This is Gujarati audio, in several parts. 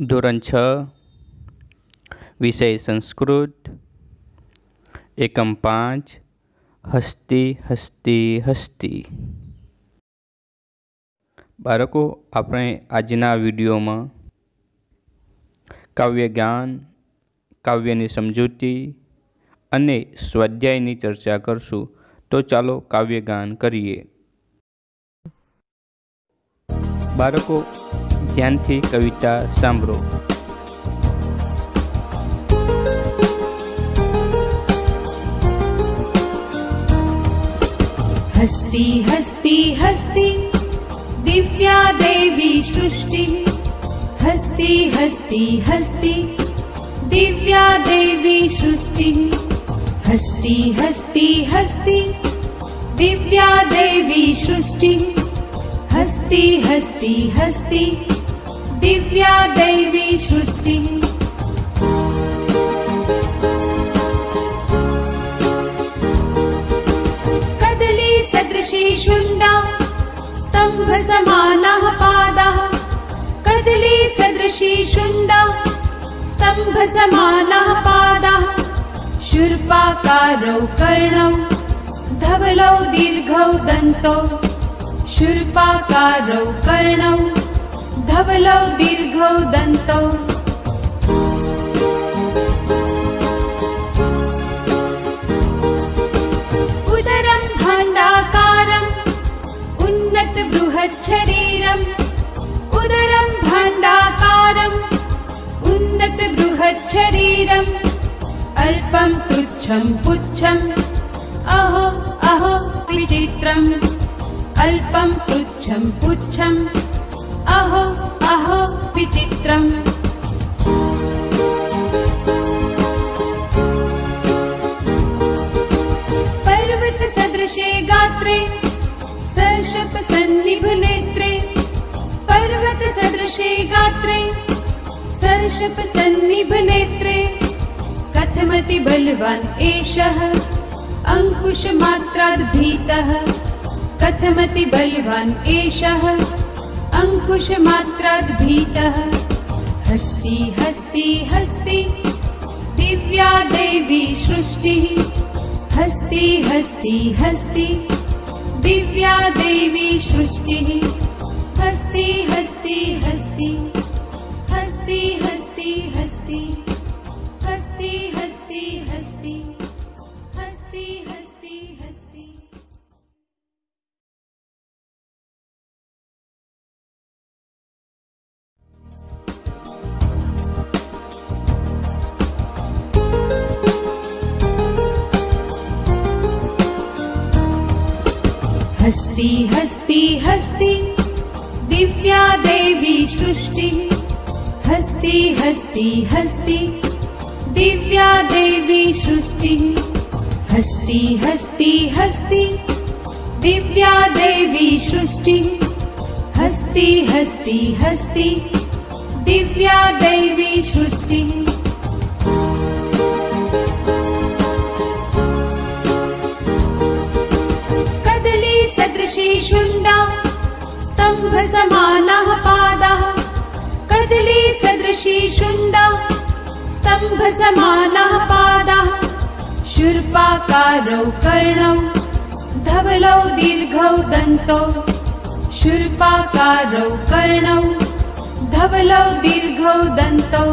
ધોરણ 6 વિષય સંસ્કૃત એકમ 5 હસ્તી હસ્તી હસ્તી। બાળકો, આપણે આજના વિડીયોમાં કાવ્ય જ્ઞાન, કાવ્યની સમજૂતી અને સ્વાધ્યાયની ચર્ચા કરશું। તો ચાલો કાવ્ય ગાન કરીએ। બાળકો, ધ્યાનથી કવિતા સાંભળો। हस्ती हस्ती हस्ती दिव्या देवी सृष्टि। हस्ती हस्ती हस्ती दिव्या देवी सृष्टि। हस्ती हस्ती हस्ती दिव्या देवी सृष्टि। हस्ती हस्ती हस्ती दिव्या देवी सृष्टि। सदृशी शुण्डा स्तंभ समानाः पादाः। कदली सदृशी शुण्डा स्तंभ समानाः पादाः। शूर्पाकारौ कर्णौ धवलौ दीर्घौ दन्तौ। शूर्पाकारौ कर्णौ धवलौ दीर्घौ दन्तौ। शरीरम् उदरं भाण्डाकारम् उन्नत बृहत् शरीरम्। अल्पं तुच्छं पुच्छम् अहो अहो विचित्रम्। अल्पं तुच्छं पुच्छम् अहो अहो विचित्रम्। पर्वत सदृशे गात्रे सर्षप सन्निभ नेत्रे। पर्वत सदृशे गात्रे सर्षप सन्निभ नेत्रे। कथमति बलवान् एषः अंकुश मात्राद् भीतः। कथमति बलवान् एषः अंकुश मात्राद् भीतः। हस्ती हस्ती हस्ती दिव्या देवी सृष्टिः। हस्ती हस्ती हस्ती दिव्या देवी सृष्टिः। हस्ती हस्ती हस्ती हस्ती हस्ती हस्ती हस्ती हस्ती हस्ती हस्ती हस्ती हस्ती। हस्ती हस्ती हस्ती दिव्या देवी सृष्टिः। हस्ती हस्ती हस्ती दिव्या देवी सृष्टिः। हस्ती हस्ती हस्ती दिव्या देवी सृष्टिः। हस्ती हस्ती हस्ती दिव्या देवी सृष्टिः। सदृशी शुण्डा स्तंभ समानाः पादाः। कदली सदृशी शुण्डा स्तंभ समानाः पादाः। शूर्पाकारौ कर्णौ धवलौ दीर्घौ दन्तौ। शूर्पाकारौ कर्णौ धवलौ दीर्घौ दन्तौ।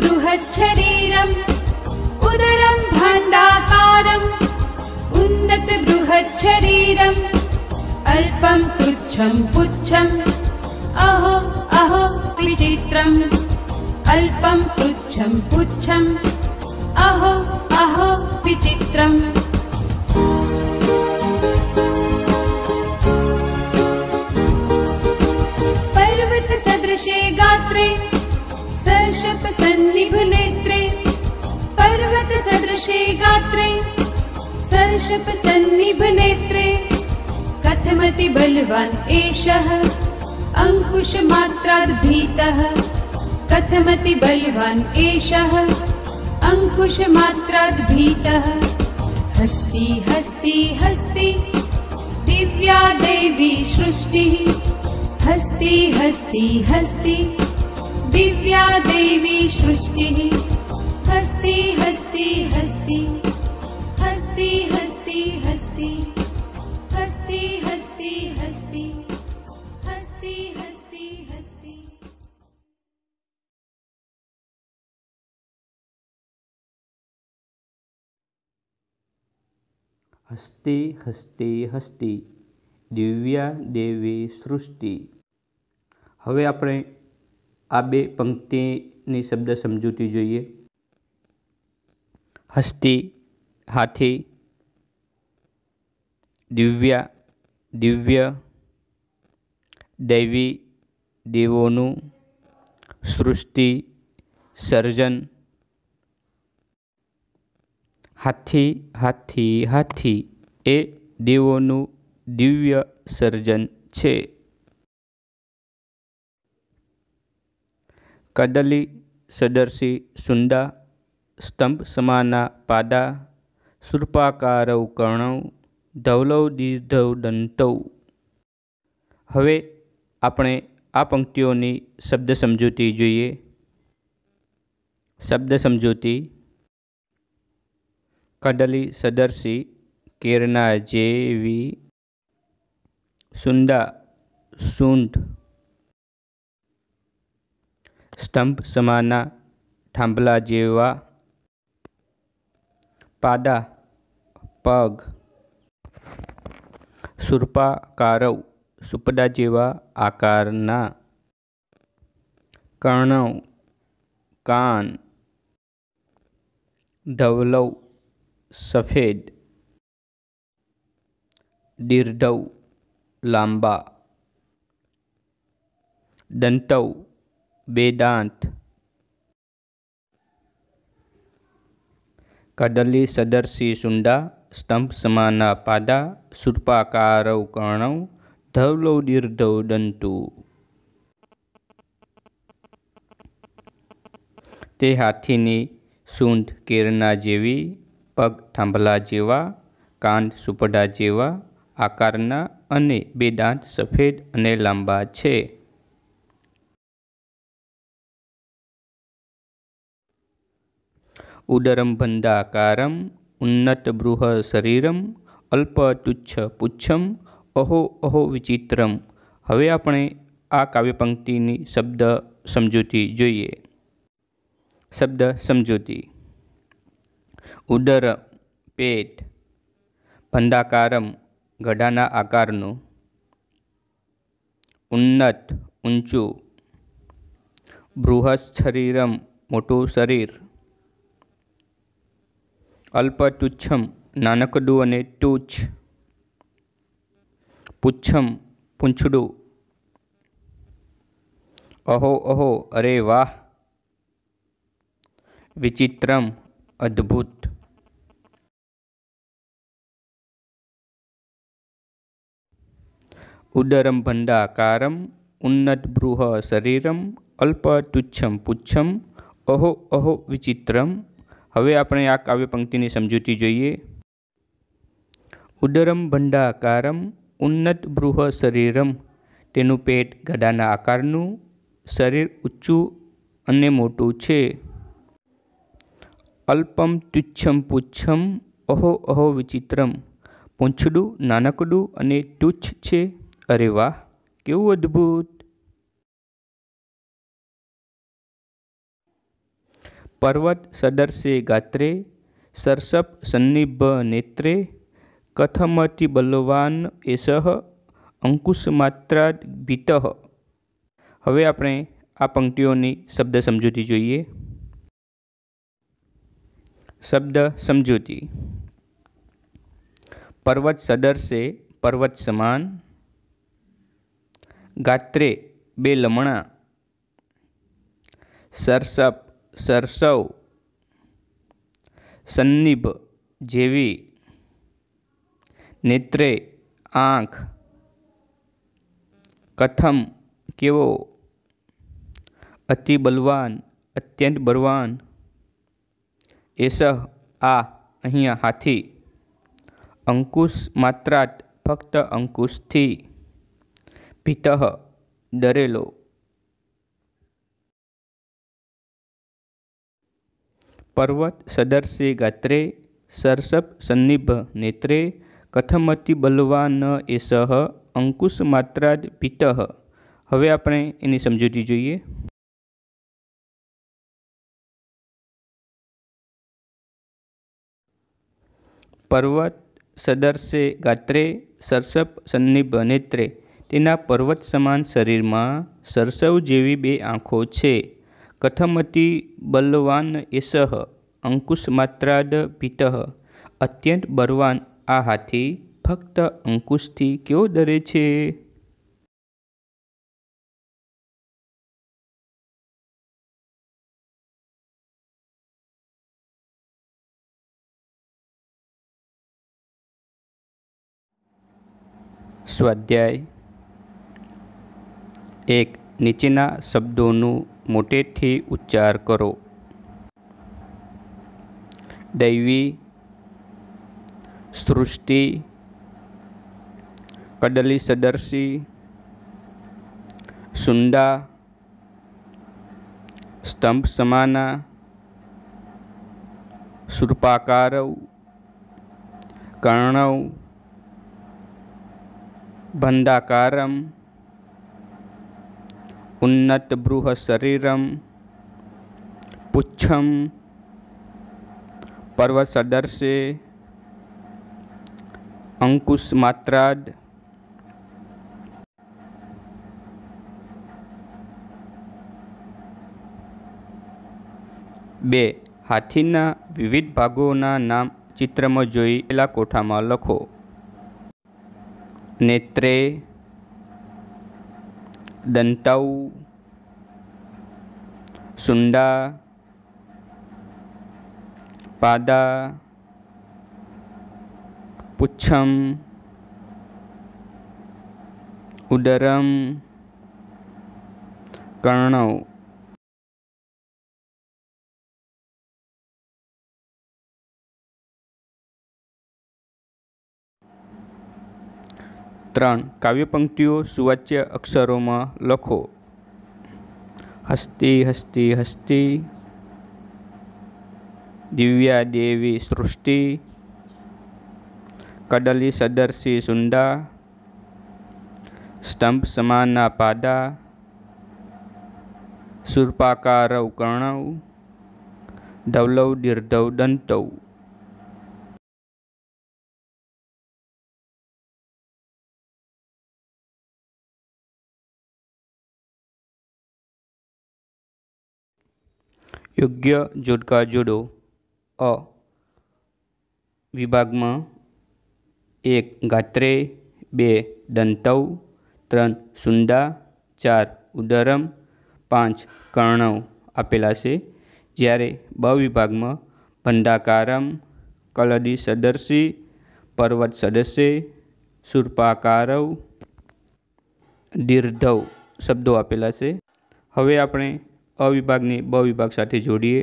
बृहत् शरीरम् उदरं भाण्डाकारम् उन्नत बृहत् शरीरम्। अल्पं तुच्छं पुच्छम् अहो अहो विचित्रम्। अल्पं तुच्छं पुच्छम् अहो अहो विचित्रम्। पर्वत सदृशे गात्रे सर्षप सन्निभ नेत्रे। पर्वत सदृशे गात्रे सर्षप सन्निभ नेत्रे। कथमति बलवान् एषः अंकुश मात्राद् भीतः। कथमति बलवान् एषः अंकुश मात्राद् भीतः। हस्ति हस्ति हस्ति दिव्या देवी सृष्टिः हस्ति हस्ति हस्ति दिव्या देवी सृष्टिः हस्ति हस्ति हस्ति हस्ति हस्ति हस्ति हस्ति हस्ति हस्ति हस्ति हस्ति हस्ति। हस्ति हस्ति हस्ति दिव्या देवी सृष्टि। હવે આપણે આ બે પંક્તિની શબ્દ સમજૂતી જોઈએ। હસ્તિ હાથી, દિવ્યા દિવ્ય, દૈવી દેવોનું, સૃષ્ટિ સર્જન। હાથી હાથી હાથી એ દેવોનું દિવ્ય સર્જન છે। કદલી સદર્શી સુંદા સ્તંભ સમાના પાદા સૂર્પાકારૌ કર્ણૌ ધવલૌ દીર્ઘૌ દંતૌ। હવે આપણે આ પંક્તિઓની શબ્દ સમજૂતી જોઈએ। શબ્દ સમજૂતી: કદલી સદર્શી કેરના જેવી, સુંદા સૂંઢ, સ્તંભ સમાના થાંભલા જેવા, પાદા પગ, સૂર્પાકારૌ સુપડા જેવા આકારના, કર્ણૌ કાન, ધવલૌ સફેદ, દીર્ઘૌ લાંબા, દંતૌ બે દાંત। કદલી સદર્શી સુંડા સ્તંભ સમાના પાદા સૂર્પાકારૌ કર્ણૌ ધવલૌ દીર્ઘૌ દંતુ। તે હાથીની સૂંઢ કેરના જેવી, પગ થાંભલા જેવા, કાન સુપડા જેવા આકારના અને બે દાંત સફેદ અને લાંબા છે। ઉદરમ ભંડાકારમ ઉન્નત બૃહ શરીરમ અલ્પ તુચ્છ પુચ્છમ અહો અહો વિચિત્રમ। હવે આપણે આ કાવ્યપંક્તિની શબ્દ સમજૂતી જોઈએ। શબ્દ સમજૂતી: ઉદર પેટ, ભંડાકારમ ગધાના આકારનું, ઉન્નત ઊંચું, બૃહદ શરીરમ મોટું શરીર, અલ્પ તુચ્છમ નાનકડું અને તુચ્છ, પુચ્છમ પૂંછડું, અહો અહો અરે વાહ, વિચિત્રમ અદ્ભુત। ઉદરમ ભંડાકારમ ઉન્નત બૃહ શરીરમ અલ્પ તુચ્છમ પુચ્છમ અહો અહો વિચિત્રમ। હવે આપણે આ કાવ્યપંક્તિની સમજૂતી જોઈએ। ઉદરમ ભંડાકારમ ઉન્નત બૃહ શરીરમ, તેનું પેટ ગધાના આકારનું, શરીર ઊંચું અને મોટું છે। અલ્પમ તુચ્છમ પુચ્છમ અહો અહો વિચિત્રમ, પૂંછડું નાનકડું અને તુચ્છ છે। અરે વાહ, કેવું અદ્ભુત। પર્વત સદર્શે ગાત્રે સરસપ સન્નિભ નેત્રે કથમતિ બલવાન એષઃ અંકુશમાત્રાદ ભીતઃ। હવે આપણે આ પંક્તિઓની શબ્દ સમજૂતી જોઈએ। શબ્દ સમજૂતી: પર્વત સદર્શે પર્વત સમાન, ગાત્રે બે લમણા, સરસપ સરસવ, સન્નિભ જેવી, નેત્રે આંખ, કથમ કેવો, અતિ બલવાન અત્યંત બળવાન, એષઃ આ અહીંયા હાથી, અંકુશ માત્રાત ફક્ત અંકુશથી. ભીતઃ ડરેલો. પર્વત સદર્શે ગાત્રે સરસપ સન્નિભ નેત્રે કથમતિ બલવા ન એસઃ અંકુશ માત્રાદ ભીતઃ. હવે આપણે એની સમજૂતી જોઈએ. પર્વત સદર્શે ગાત્રે સરસપ સન્નિભ નેત્રે તેના પર્વત સમાન શરીરમાં સરસવ જેવી બે આંખો છે. કથમતિ બલવાન એસઃ અંકુશ માત્રાદ ભીતઃ. અત્યંત બળવાન આ હાથી ફક્ત અંકુશથી કેવો ડરે છે? સ્વાધ્યાય 1. નીચેના શબ્દોનું મોટેથી ઉચ્ચાર કરો. દૈવી, સૃષ્ટિ, કદલી સદર્શી, સુંડા, સ્તંભ સમાના, સૂર્પાકારૌ, કર્ણૌ, ભંડાકારમ, ઉન્નત બૃહ શરીરમ, પુચ્છમ, પર્વત સદર્શે, અંકુશ માત્રાદ. બે. હાથીના વિવિધ ભાગોના નામ ચિત્રમાં જોયેલા કોઠામાં લખો. નેત્રે, દંતૌ, સુંડા, પાદા, પુચ્છમ, ઉદરમ, કર્ણૌ. 3. કાવ્યપંક્તિઓ સુવાચ્ય અક્ષરોમાં લખો. હસ્તી હસ્તી હસ્તી, દિવ્યા દેવી સૃષ્ટિ, કદલી સદર્શી સુંડા, સ્તંભ સમાના પાદા, સૂર્પાકારૌ કર્ણૌ, ધવલૌ દીર્ઘૌ દંતૌ. યોગ્ય જોડકા જોડો. અ વિભાગમાં 1. ગાત્રે 2. દંતૌ 3. સુંડા 4. ઉદરમ 5. કર્ણૌ આપેલા છે. જ્યારે બ વિભાગમાં ભંડાકારમ, કલદી સદર્શી, પર્વત સદસ્ય, સૂર્પાકારૌ, દીર્ઘૌ શબ્દો આપેલા છે. હવે આપણે અ વિભાગને બ વિભાગ સાથે જોડીએ.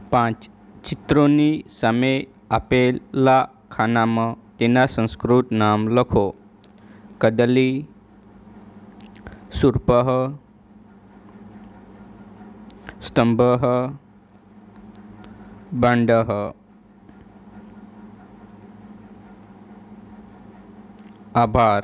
પાંચ. ચિત્રોની સામે આપેલા ખાનામાં તેના સંસ્કૃત નામ લખો. કદલી, સૂર્પઃ, સ્તંભઃ, બાંડઃ. આભાર.